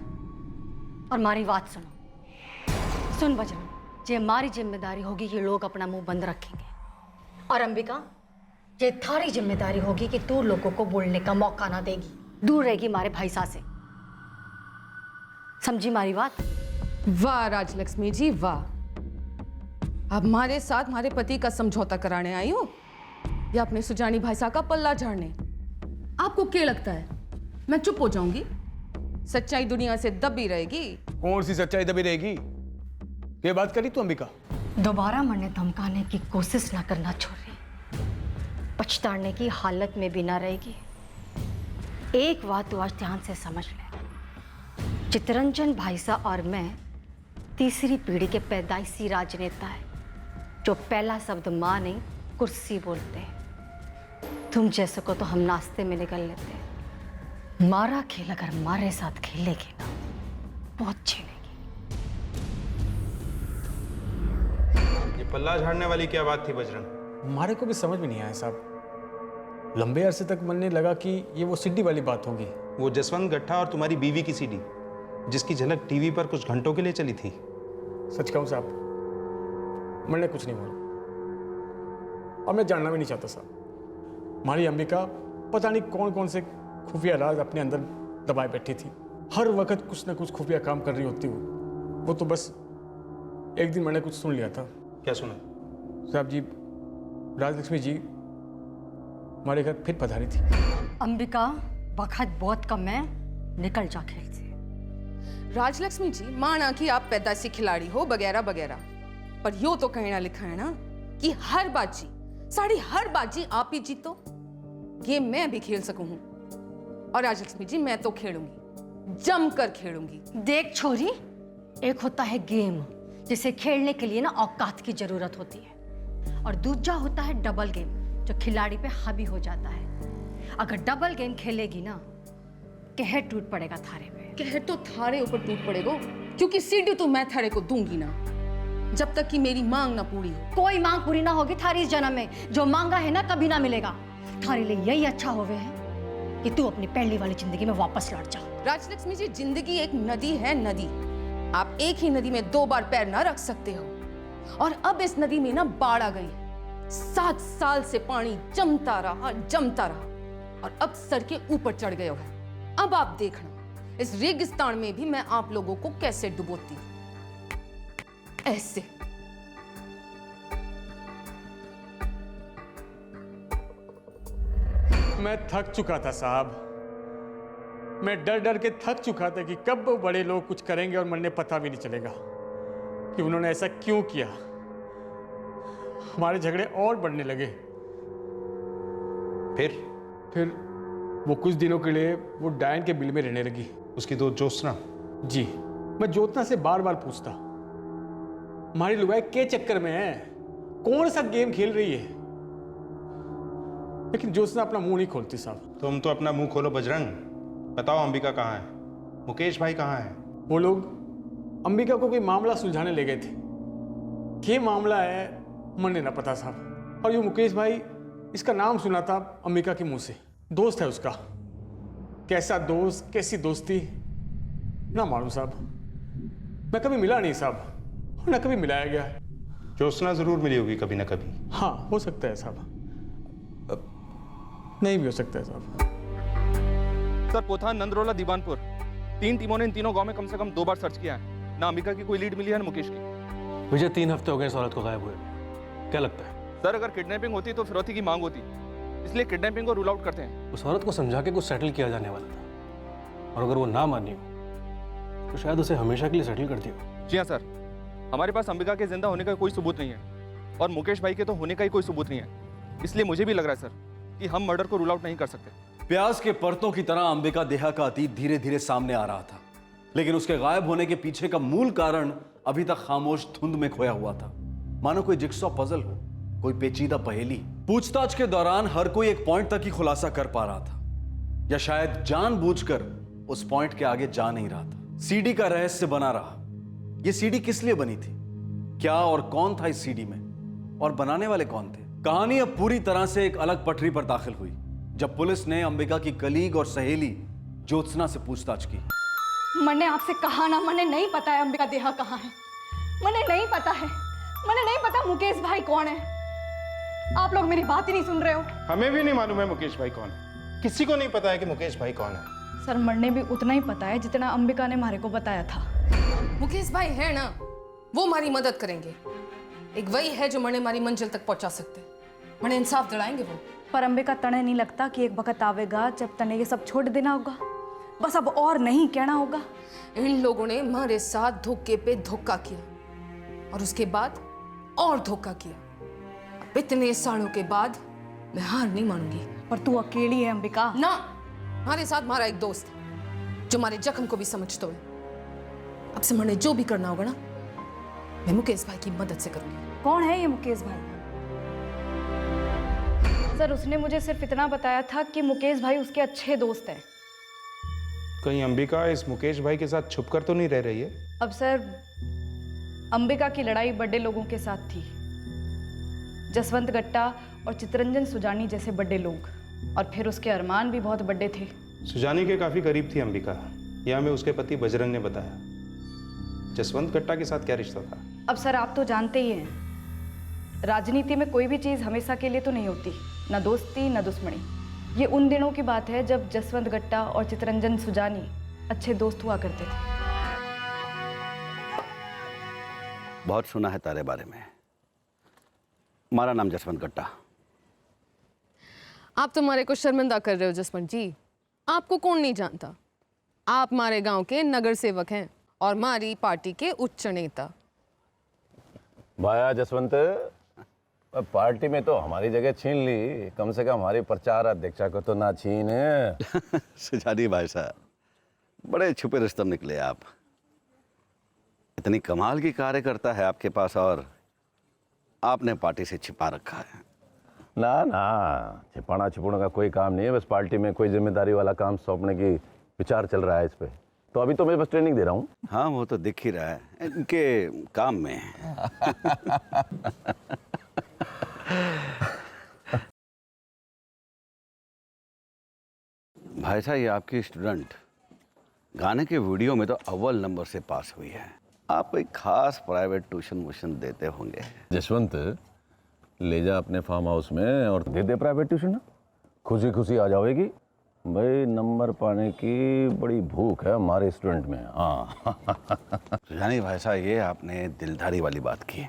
और हमारी बात सुनो। सुन बजरंग, ये हमारी जिम्मेदारी होगी, ये लोग अपना मुंह बंद रखेंगे। और अंबिका, ये थारी जिम्मेदारी होगी कि तू लोगों को बोलने का मौका ना देगी, दूर रहेगी हमारे भाई साहब से। समझी हमारी बात? वाह राजलक्ष्मी जी वाह, अब हमारे साथ हमारे पति का समझौता कराने आई हो या अपने सुजानी भाई साहब का पल्ला झाड़ने? आपको क्या लगता है मैं चुप हो जाऊंगी? सच्चाई दुनिया से दबी रहेगी। कौन सी सच्चाई दबी रहेगी? ये बात करी तू अंबिका? दोबारा मरने धमकाने की कोशिश ना करना छोरी, पछताने की हालत में भी ना रहेगी। एक बात तू आज ध्यान से समझ ले, चितरंजन भाई साहब और मैं तीसरी पीढ़ी के पैदाइशी राजनेता है, जो पहला शब्द मां नहीं कुर्सी बोलते हैं। तुम जैसे को तो हम नाश्ते में निकल लेते हैं, मारा खेल अगर हमारे साथ खेलेगी ना बहुत झेलेगी। ये पल्ला झाड़ने वाली क्या बात थी बजरंग? हमारे को भी समझ में नहीं आया साहब। लंबे अरसे तक मनने लगा कि ये वो सीडी वाली बात होगी। वो जसवंत गट्टा और तुम्हारी बीवी की सीडी, जिसकी झलक टीवी पर कुछ घंटों के लिए चली थी। सच कहूं साहब, मैंने कुछ नहीं बोला और मैं जानना भी नहीं चाहता साहब। हमारी अंबिका पता नहीं कौन कौन से खुफिया राज अपने अंदर दबाए बैठी थी, हर वक्त कुछ ना कुछ खुफिया काम कर रही होती वो तो बस एक दिन मैंने कुछ सुन लिया था। क्या सुना? साहब जी, राजलक्ष्मी जी हमारे घर फिर पधारी थी। अंबिका, वक्त बहुत कम है, निकल जा खेल से। राजलक्ष्मी जी, माना कि आप पैदाइशी खिलाड़ी हो वगैरह वगैरह, पर यो तो कहना लिखा है ना कि हर बाजी, साड़ी हर बाजी आप ही जीतो, गेम मैं भी खेल सकूं। और राजलक्ष्मी जी, मैं तो खेलूंगी, जमकर खेलूंगी। देख छोरी, एक होता है गेम जिसे खेलने के लिए ना औकात की जरूरत होती है, और दूसरा होता है डबल गेम जो खिलाड़ी पे हावी हो जाता है। अगर डबल गेम खेलेगी ना, कहर टूट पड़ेगा थारे पे। कहर तो थारे ऊपर टूट पड़ेगा, क्योंकि सीढ़ी तो मैं थारे को दूंगी ना, जब तक कि मेरी मांग ना पूरी हो। कोई मांग पूरी ना होगी थारी इस जन्म में, जो मांगा है ना कभी ना मिलेगा। थारे लिए यही अच्छा होवे है कि तू अपनी पहली वाली जिंदगी में वापस लौट जा। राजलक्ष्मी जी, जिंदगी एक नदी है, नदी। आप एक ही नदी में 2 बार पैर ना रख सकते हो, और अब इस नदी में ना बाढ़ आ गई। 7 साल से पानी जमता रहा, और अब सर के ऊपर चढ़ गया है। अब आप देखना, इस रेगिस्तान में भी मैं आप लोगों को कैसे डुबोती हूं, ऐसे। मैं थक चुका था साहब, मैं डर डर के थक चुका था कि कब वो बड़े लोग कुछ करेंगे और मुझे पता भी नहीं चलेगा कि उन्होंने ऐसा क्यों किया। हमारे झगड़े और बढ़ने लगे। फिर वो कुछ दिनों के लिए वो डायन के बिल में रहने लगी। उसकी दोस्त ज्योत्सना? जी, मैं ज्योत्सना से बार बार पूछता, हमारी लुगाई के चक्कर में है, कौन सा गेम खेल रही है, लेकिन ज्योत्सना अपना मुंह नहीं खोलती साहब। तुम तो अपना मुंह खोलो बजरंग, बताओ अंबिका कहाँ है, मुकेश भाई कहाँ है? वो लोग अंबिका को कोई मामला सुलझाने ले गए थे। क्या मामला है मुझे ना पता साहब, और ये मुकेश भाई, इसका नाम सुना था अंबिका के मुंह से, दोस्त है उसका। कैसा दोस्त, कैसी दोस्ती ना मालूम साहब, मैं कभी मिला नहीं साहब, ना कभी मिलाया गया। ज्योत्सना जरूर मिली होगी कभी ना कभी। हाँ, हो सकता है साहब, नहीं भी हो सकता है साहब। सर, पोथान नंदरोला दीवानपुर, 3 टीमों ने इन तीनों गांव में कम से कम 2 बार सर्च किया है। ना अंबिका की कोई लीड मिली है ना मुकेश की। विजय 3 हफ्ते हो गए इस औरत को गायब हुए, क्या लगता है? सर अगर किडनैपिंग होती तो फिरौती की मांग होती, इसलिए किडनैपिंग को रूल आउट करते हैं। उस औरत को समझा के कुछ सेटल किया जाने वाला था, और अगर वो ना मानी हो तो शायद उसे हमेशा के लिए सेटल कर दिया। जी हाँ सर, हमारे पास अंबिका के जिंदा होने का कोई सबूत नहीं है और मुकेश भाई के तो होने का ही कोई सबूत नहीं है, इसलिए मुझे भी लग रहा है सर कि हम मर्डर को रूल आउट नहीं कर सकते। प्याज के परतों की तरह अंबिका देहा का अतीत धीरे धीरे सामने आ रहा था, लेकिन उसके गायब होने के पीछे का मूल कारण अभी तक खामोश धुंध में खोया हुआ था, मानो कोई जिक्सॉ पजल हो, कोई पेचीदा पहेली। पूछताछ के दौरान हर कोई एक पॉइंट तक ही खुलासा कर पा रहा था, या शायद जानबूझकर उस पॉइंट के आगे जा नहीं रहा था। सीडी का रहस्य बना रहा। यह सीडी किस लिए बनी थी, क्या और कौन था इस सीडी में, और बनाने वाले कौन थे? कहानी अब पूरी तरह से एक अलग पटरी पर दाखिल हुई जब पुलिस ने अंबिका की कलीग और सहेली ज्योत्सना से पूछताछ की। मैंने आपसे कहा ना, मैंने नहीं पता है अंबिका देहा कहाँ है। मैंने नहीं पता है, मैंने नहीं पता मुकेश भाई कौन है। आप लोग मेरी बात ही नहीं सुन रहे हो। हमें भी नहीं मालूम है मुकेश भाई कौन है, किसी को नहीं पता है कि मुकेश भाई कौन है। सर मरने भी उतना ही पता है जितना अंबिका ने हमारे को बताया था। मुकेश भाई है ना, वो हमारी मदद करेंगे। एक वही है जो मने हमारी मंजिल तक पहुंचा सकते, मने इंसाफ दिलाएंगे वो। पर अंबिका तने नहीं लगता कि एक वक्त आवेगा जब तने ये सब छोड़ देना होगा, बस अब और नहीं कहना होगा। इन लोगों ने हमारे साथ धोखे पे धोखा किया और उसके बाद और धोखा किया। अब इतने सालों के बाद मैं हार नहीं मानूंगी। पर तू अकेली है अंबिका ना, हमारे साथ हमारा एक दोस्त है जो हमारे जख्म को भी समझता है। अब से मैंने जो भी करना होगा ना, मैं मुकेश भाई की मदद से करूंगी। कौन है ये मुकेश भाई? सर उसने मुझे सिर्फ इतना बताया था कि मुकेश भाई उसके अच्छे दोस्त हैं। कहीं अंबिका इस मुकेश भाई के साथ छुपकर तो नहीं रह रही है? अब सर अंबिका की लड़ाई बड़े लोगों के साथ थी, जसवंत गट्टा और चितरंजन सुजानी जैसे बड़े लोग, और फिर उसके अरमान भी बहुत बड़े थे। सुजानी के काफी करीब थी अंबिका, यह हमें उसके पति बजरंग ने बताया। जसवंत गट्टा के साथ क्या रिश्ता था? अब सर आप तो जानते ही हैं, राजनीति में कोई भी चीज हमेशा के लिए तो नहीं होती, ना दोस्ती ना दुश्मनी। ये उन दिनों की बात है जब जसवंत गट्टा और चितरंजन सुजानी अच्छे दोस्त हुआ करते थे। बहुत सुना है तारे बारे में। हमारा नाम जसवंत गट्टा। आप तो हमारे को शर्मिंदा कर रहे हो जसवंत जी। आपको कौन नहीं जानता, आप हमारे गांव के नगर सेवक हैं और हमारी पार्टी के उच्च नेता। भाया जसवंत, पार्टी में तो हमारी जगह छीन ली, कम से कम हमारी प्रचार अध्यक्षा को तो ना छीन। सुजानी भाई साहब, बड़े छुपे रुस्तम निकले आप। इतनी कमाल की कार्यकर्ता है आपके पास और आपने पार्टी से छिपा रखा है। ना ना, छिपाना छिपाने का कोई काम नहीं है, बस पार्टी में कोई जिम्मेदारी वाला काम सौंपने की विचार चल रहा है इस पे। तो अभी तो मैं बस ट्रेनिंग दे रहा हूँ। हाँ वो तो दिख ही रहा है इनके काम में। भाई साहब, ये आपकी स्टूडेंट गाने के वीडियो में तो अव्वल नंबर से पास हुई है। आप कोई खास प्राइवेट ट्यूशन वूशन देते होंगे? जसवंत, ले जा अपने फार्म हाउस में और दे दे प्राइवेट ट्यूशन, खुशी खुशी आ जाएगी। भाई नंबर पाने की बड़ी भूख है हमारे स्टूडेंट में। हाँ सुजानी भाई साहब, ये आपने दिलदारी वाली बात की।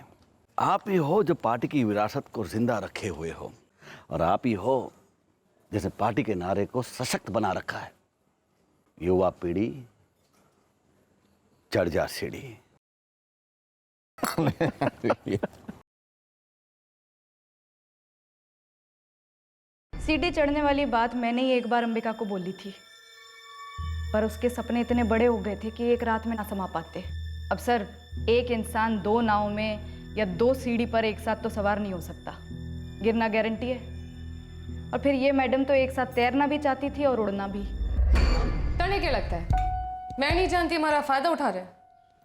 आप ही हो जो पार्टी की विरासत को जिंदा रखे हुए हो, और आप ही हो जैसे पार्टी के नारे को सशक्त बना रखा है। युवा पीढ़ी चढ़ जा सीढ़ी। सीढ़ी चढ़ने वाली बात मैंने ही एक बार अंबिका को बोली थी, पर उसके सपने इतने बड़े हो गए थे कि एक रात में ना समा पाते। अब सर, एक इंसान 2 नाव में या 2 सीढ़ी पर एक साथ तो सवार नहीं हो सकता, गिरना गारंटी है। और फिर ये मैडम तो एक साथ तैरना भी चाहती थी और उड़ना भी। तने क्या लगता है मैं नहीं जानती हमारा फायदा उठा रहे?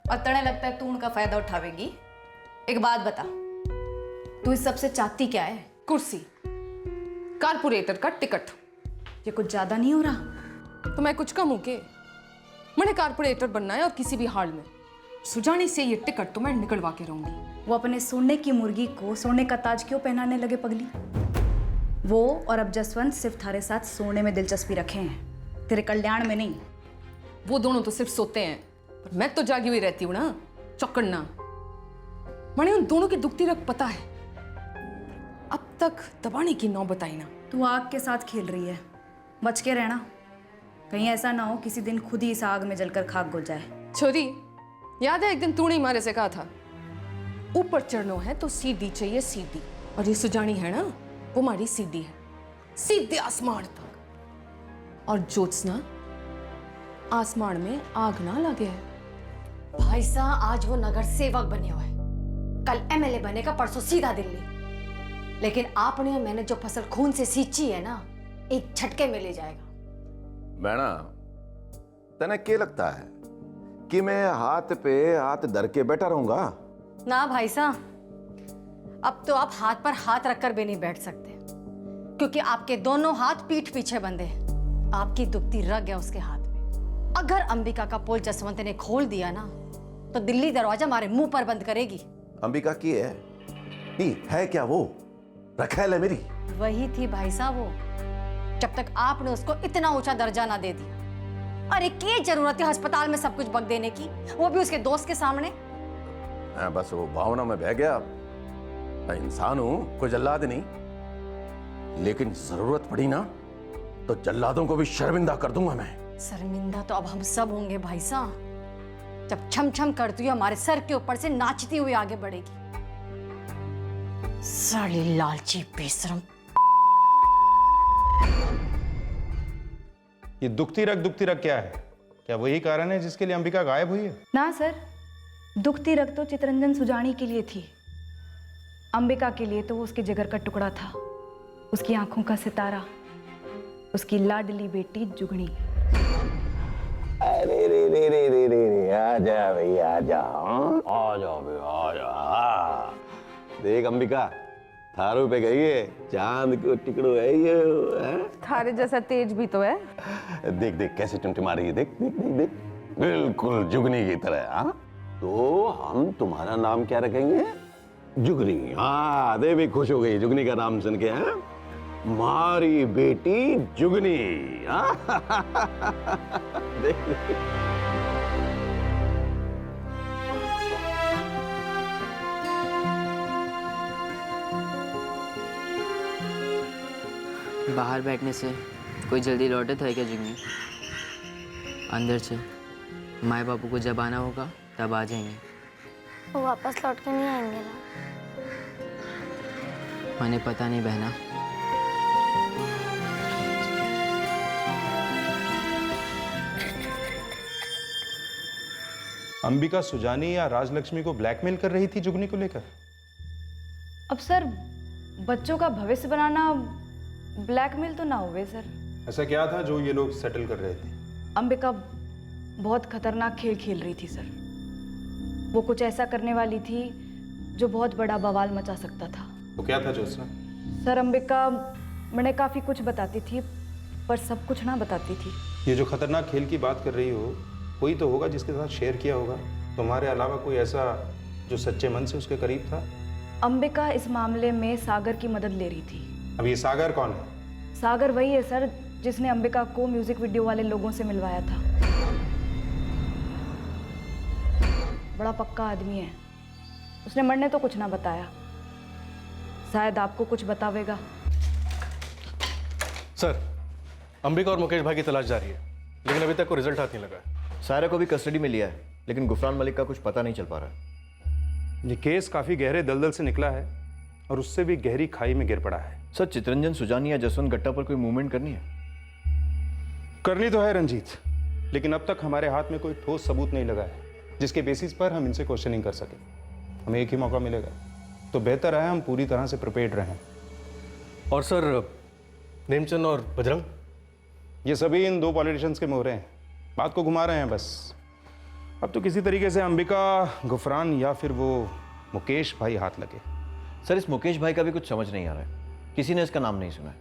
और तने लगता है तू उनका फायदा उठावेगी? एक बात बता, तू इस सबसे चाहती क्या है? कुर्सी, कारपोरेटर का टिकट। ये कुछ ज्यादा नहीं हो रहा? तो मैं कुछ कम हूं के? मैंने कारपोरेटर बनना है और किसी भी हाल में। सुजानी से ये टिकट तो मैं निकलवा के रहूंगी। वो अपने सोने की मुर्गी को सोने का ताज क्यों पहनाने लगे पगली? वो और अब जसवंत सिर्फ थारे साथ सोने में दिलचस्पी रखे हैं, तेरे कल्याण में नहीं। वो दोनों तो सिर्फ सोते हैं, पर मैं तो जागी हुई रहती हूँ ना, चौकन्ना। मैंने उन दोनों की दुखती रग पता है, अब तक दबाने की नौबत आई ना। तू आग के साथ खेल रही है, बच के रहना, कहीं ऐसा ना हो किसी दिन खुद ही इस आग में जलकर खाक घुल जाए। छोरी, याद है एक दिन तूने मारे से कहा था, ऊपर चढ़ना है तो सीढ़ी चाहिए, सीढ़ी। और ये सुजानी है ना, वो हमारी सीढ़ी है, सीधे आसमान तक। और ज्योत्सना आसमान में आग ना लगे है। भाई साहब आज वो नगर सेवक बने हुए हैं, कल एमएलए बनेगा, परसों सीधा दिल्ली। लेकिन आपने और मैंने जो फसल खून से सींची है ना, एक झटके में ले जाएगा। बैणा, तने क्या लगता है कि मैं हाथ पे हाथ धर के बैठा रहूंगा? ना भाई साहब, अब तो आप हाथ पर हाथ रखकर भी नहीं बैठ सकते, क्योंकि आपके दोनों हाथ पीठ पीछे बंधे हैं। आपकी दुखती रग है उसके हाथ में। अगर अंबिका का पोल जसवंत ने खोल दिया ना, तो दिल्ली दरवाजा हमारे मुंह पर बंद करेगी। अंबिका की है? नहीं है क्या वो? रखेल है मेरी? वही थी भाई साहब वो, जब तक आपने उसको इतना ऊंचा दर्जा ना दे दिया। अरे क्या जरूरत है अस्पताल में सब कुछ बक देने की, वो भी उसके दोस्त के सामने। मैं बस वो भावना में बह गया। मैं इंसान हूं, कोई जल्लाद नहीं, लेकिन जरूरत पड़ी ना तो जल्लादों को भी शर्मिंदा कर दूंगा मैं। शर्मिंदा तो अब हम सब होंगे भाई साहब, जब छम छम करती हुई हमारे सर के ऊपर से नाचती हुई आगे बढ़ेगी। साली लालची बेशरम। ये दुखती रग क्या है? क्या वही कारण है जिसके लिए अंबिका गायब हुई है? ना सर, दुखती रग तो चितरंजन सुजानी के लिए थी, अंबिका के लिए तो वो उसके जिगर का टुकड़ा था, उसकी आंखों का सितारा, उसकी लाडली बेटी जुगनी। अरे रे रे रे रे रे रे, आजा भाई आजा, आ जाओ भाई आजा। देख अंबिका, थारू पे गई है, चांद को टिकड़ो है ये, थारे जैसा तेज भी तो है। देख देख कैसे टिमटिमा रही है, देख देख देख देख, बिल्कुल जुगनी की तरह। हाँ तो हम तुम्हारा नाम क्या रखेंगे? जुगनी। हाँ दे भी खुश हो गई जुगनी का नाम सुन के। हाँ मारी बेटी जुगनी। देख बाहर बैठने से कोई जल्दी लौटे था क्या जुगनी? अंदर से माए बापू को जब आना होगा तब आ जाएंगे। वो वापस लौट के नहीं आएंगे ना? मैंने पता नहीं बहना। अंबिका सुजानी या राजलक्ष्मी को ब्लैकमेल कर रही थी जुगनी को लेकर? अब सर, बच्चों का भविष्य बनाना ब्लैकमेल तो ना हुए सर। ऐसा क्या था जो ये लोग सेटल कर रहे थे? अंबिका बहुत खतरनाक खेल खेल रही थी सर। वो कुछ ऐसा करने वाली थी जो बहुत बड़ा बवाल मचा सकता था। वो क्या था ज्योत्सना? सर अंबिका मैंने काफी कुछ बताती थी, पर सब कुछ ना बताती थी। ये जो खतरनाक खेल की बात कर रही हो, कोई तो होगा जिसके साथ शेयर किया होगा। तुम्हारे अलावा कोई ऐसा जो सच्चे मन से उसके करीब था? अंबिका इस मामले में सागर की मदद ले रही थी। अब ये सागर कौन है? सागर वही है सर जिसने अंबिका को म्यूजिक वीडियो वाले लोगों से मिलवाया था। बड़ा पक्का आदमी है, उसने मरने तो कुछ ना बताया, शायद आपको कुछ बतावेगा। सर, अंबिका और मुकेश भाई की तलाश जारी है, लेकिन अभी तक कोई रिजल्ट हाथ नहीं लगा है। सारा को भी कस्टडी में लिया है, लेकिन गुफरान मलिक का कुछ पता नहीं चल पा रहा है। ये केस काफी गहरे दलदल से निकला है और उससे भी गहरी खाई में गिर पड़ा है। सर, चितरंजन सुजानी या जसवंत गट्टा पर कोई मूवमेंट करनी है? करनी तो है रंजीत, लेकिन अब तक हमारे हाथ में कोई ठोस सबूत नहीं लगा है जिसके बेसिस पर हम इनसे क्वेश्चनिंग कर सके। हमें एक ही मौका मिलेगा, तो बेहतर है हम पूरी तरह से प्रिपेयर्ड रहें। और सर, नेमचंद और बजरंग, ये सभी इन दो पॉलिटिशियंस के मोहरे हैं, बात को घुमा रहे हैं बस। अब तो किसी तरीके से अंबिका, गुफरान या फिर वो मुकेश भाई हाथ लगे। सर, इस मुकेश भाई का भी कुछ समझ नहीं आ रहा है। किसी ने इसका नाम नहीं सुना है,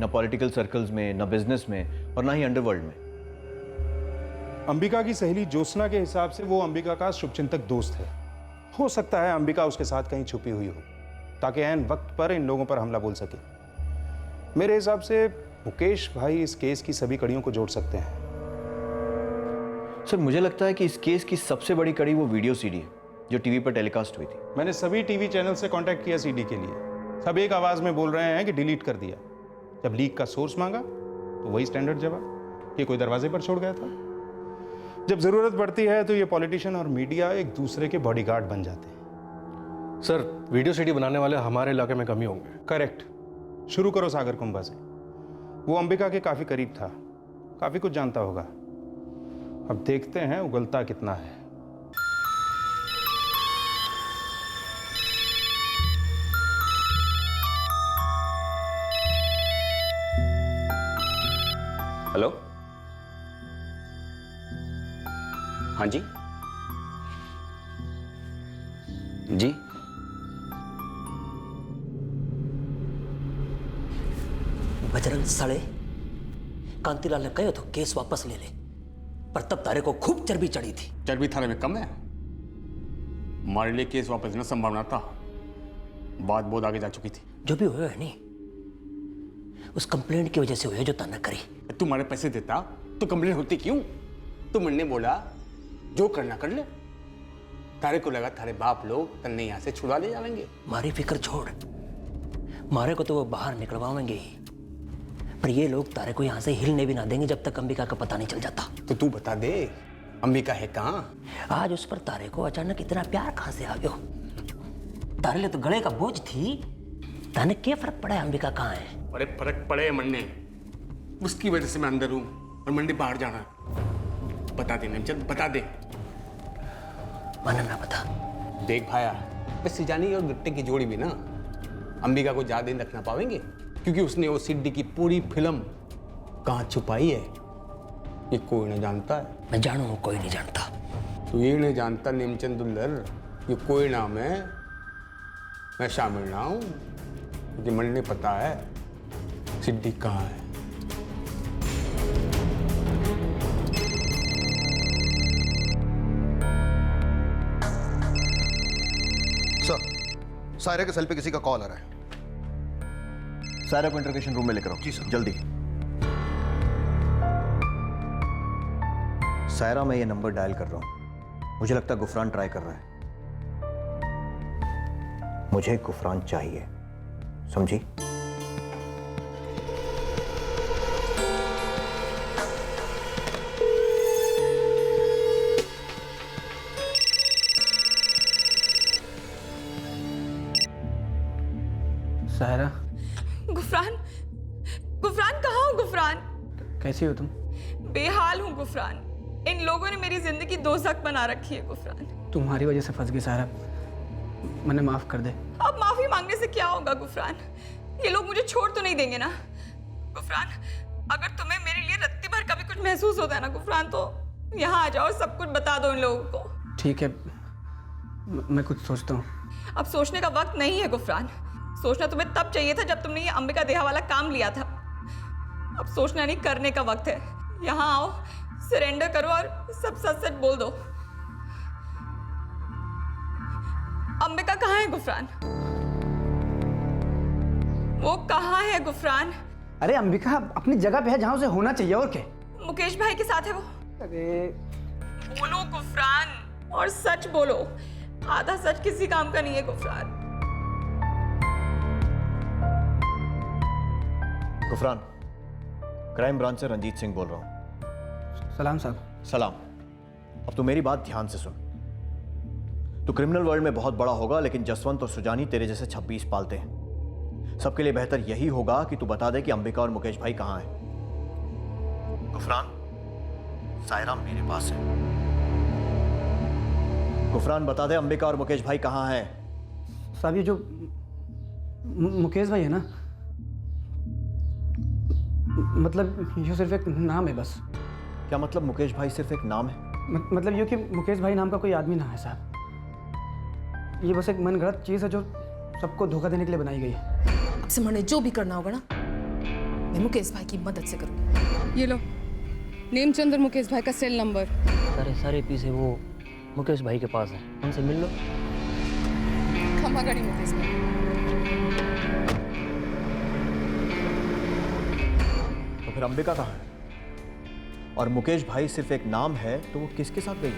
ना पॉलिटिकल सर्कल्स में, ना बिजनेस में, और ना ही अंडरवर्ल्ड में। अंबिका की सहेली ज्योत्सना के हिसाब से वो अंबिका का शुभचिंतक दोस्त है। हो सकता है अंबिका उसके साथ कहीं छुपी हुई हो, ताकि ऐन वक्त पर इन लोगों पर हमला बोल सके। मेरे हिसाब से मुकेश भाई इस केस की सभी कड़ियों को जोड़ सकते हैं। सर मुझे लगता है कि इस केस की सबसे बड़ी कड़ी वो वीडियो सीडी है जो टीवी पर टेलीकास्ट हुई थी। मैंने सभी टीवी चैनल से कांटेक्ट किया सीडी के लिए, सब एक आवाज में बोल रहे हैं कि डिलीट कर दिया। जब लीक का सोर्स मांगा तो वही स्टैंडर्ड जवाब कि कोई दरवाजे पर छोड़ गया था। जब जरूरत पड़ती है तो ये पॉलिटिशियन और मीडिया एक दूसरे के बॉडीगार्ड बन जाते हैं। सर वीडियो सीडी बनाने वाले हमारे इलाके में कम ही होंगे। करेक्ट। शुरू करो सागर कुंभा से। वो अंबिका के काफी करीब था, काफी कुछ जानता होगा। अब देखते हैं उगलता कितना है। हेलो, हाँ जी जी। बजरंग साले, कांतिलाल ने कहो तो केस वापस ले ले, पर तब तारे को खूब चर्बी चढ़ी थी। चर्बी थारे में कम है, हमारे लिए केस वापस लेना संभावना था, बात बहुत आगे जा चुकी थी। जो भी हुआ है नहीं, उस कंप्लेंट की वजह से हुआ जो ताना करी। तुम्हारे पैसे देता तो कंप्लेंट होती क्यों? तुमने बोला जो करना कर ले। तारे को लगा थारे बाप लोग तन्ने यहाँ से छुड़ा ले जाएंगे। मारी फिक्र छोड़, मारे को तो वो बाहर निकलवाएंगे ही, पर ये लोग तारे को यहाँ से हिलने भी ना देंगे जब तक अंबिका का पता नहीं चल जाता। तो तू बता दे अंबिका है कहाँ? आज उस पर तारे को अचानक इतना प्यार कहाँ से आ गया? तारे लिए तो गले का बोझ थी, ताने क्या फर्क पड़ा है अंबिका कहाँ है? अरे फर्क पड़े मन्ने, उसकी वजह से मैं अंदर हूँ और मंडी बाहर जाना। बता दे नेमचंद, बता दे। माना ना बता। देख भाया, बस सिजानी और गिट्टे की जोड़ी भी ना अंबिका को ज्यादा दिन रख ना पाएंगे, क्योंकि उसने वो सिड्डी की पूरी फिल्म कहाँ छुपाई है ये कोई नहीं जानता है। मैं जानू, कोई नहीं जानता। तू ये नहीं जानता नेमचंद दुल्लर, ये कोई नाम है, मैं शामिल ना हूँ, क्योंकि मन ने पता है सिड्डी कहाँ है। सर, सायरा के सेल पे किसी का कॉल आ रहा है। सायरा को इंटरोगेशन रूम में लेकर आओ। जी सर। जल्दी। सायरा, मैं ये नंबर डायल कर रहा हूं, मुझे लगता है गुफरान ट्राई कर रहा है। मुझे गुफरान चाहिए, समझी? सायरा, गुफरान, गुफरान कहाँ हो गुफरान? कैसी हो तुम? बेहाल हूँ गुफरान, इन लोगों ने मेरी जिंदगी दोज़ख बना रखी है गुफरान। तुम्हारी वजह से फंस गई सायरा, मैंने माफ कर दे। अब माफी मांगने से क्या होगा गुफरान? ये लोग मुझे छोड़ तो नहीं देंगे ना गुफरान? अगर तुम्हें मेरे लिए रत्ती भर का भी कुछ महसूस होता है ना गुफरान, तो यहाँ आ जाओ, सब कुछ बता दो इन लोगों को। ठीक है, मैं कुछ सोचता हूँ। अब सोचने का वक्त नहीं है गुफरान। सोचना तुम्हें तब चाहिए था जब तुमने ये अंबिका देहा वाला काम लिया था। अब सोचना नहीं, करने का वक्त है। यहाँ आओ, सरेंडर करो और सब सच सच बोल दो। अंबिका कहाँ है गुफरान? वो कहाँ है गुफरान? अरे अंबिका अपनी जगह पे है जहां उसे होना चाहिए, और क्या? मुकेश भाई के साथ है वो। अरे बोलो गुफरान, और सच बोलो। आधा सच किसी काम का नहीं है गुफरान। गुफरान, क्राइम ब्रांच से रंजीत सिंह बोल रहा हूं। सलाम साहब। सलाम। अब तू मेरी बात ध्यान से सुन। तू क्रिमिनल वर्ल्ड में बहुत बड़ा होगा, लेकिन जसवंत और सुजानी तेरे जैसे 26 पालते हैं। सबके लिए बेहतर यही होगा कि तू बता दे कि अंबिका और मुकेश भाई कहाँ हैं। गुफरान, सायरा मेरे पास है। गुफरान बता दे अंबिका और मुकेश भाई कहाँ हैं। साहब ये जो मुकेश भाई है ना, मतलब ये सिर्फ एक नाम है बस। क्या मतलब मुकेश भाई सिर्फ एक नाम है? मतलब ये कि मुकेश भाई नाम का कोई आदमी ना है साहब। ये बस एक मनगढ़ंत चीज़ है जो सबको धोखा देने के लिए बनाई गई है। अब से मैंने जो भी करना होगा ना, मैं मुकेश भाई की मदद से करूँगी। ये लो नेमचंद और मुकेश भाई का सेल नंबर। सारे पीसे वो मुकेश भाई के पास है, उनसे मिल लो। खमागढ़ी मुकेश भाई। तो फिर अंबिका कहाँ है? और मुकेश भाई सिर्फ एक नाम है, तो वो किसके साथ गई?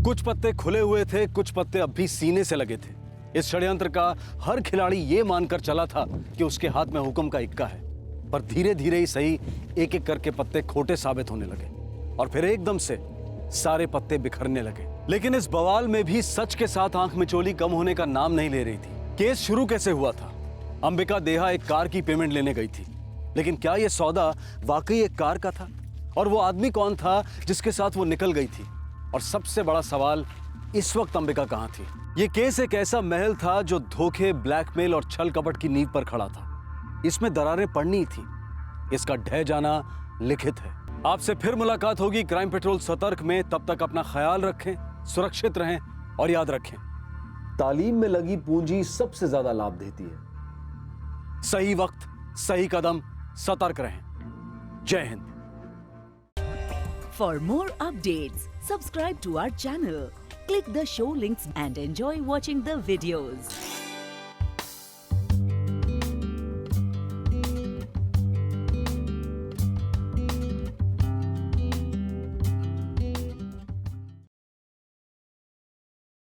कुछ पत्ते खुले हुए थे, कुछ पत्ते अब भी सीने से लगे थे। इस षड्यंत्र का हर खिलाड़ी ये मानकर चला था कि उसके हाथ में हुक्म का इक्का है, पर धीरे धीरे ही सही एक एक करके पत्ते खोटे साबित होने लगे और फिर एकदम से सारे पत्ते बिखरने लगे। लेकिन इस बवाल में भी सच के साथ आंख मिचोली कम होने का नाम नहीं ले रही थी। केस शुरू कैसे हुआ था? अंबिका देहा एक कार की पेमेंट लेने गई थी, लेकिन क्या यह सौदा वाकई एक कार का था? और वो आदमी कौन था जिसके साथ वो निकल गई थी? और सबसे बड़ा सवाल, इस वक्त अंबिका कहां थी? ये केस एक ऐसा महल था जो धोखे, ब्लैकमेल और छल कपट की नींव पर खड़ा था। इसमें दरारें पड़नी थी, इसका ढह जाना लिखित है। आपसे फिर मुलाकात होगी क्राइम पेट्रोल सतर्क में। तब तक अपना ख्याल रखें, सुरक्षित रहें और याद रखें, तालीम में लगी पूंजी सबसे ज्यादा लाभ देती है। सही वक्त, सही कदम, सतर्क रहें। जय Hind. For more updates, subscribe to our channel, click the show links and enjoy watching the videos.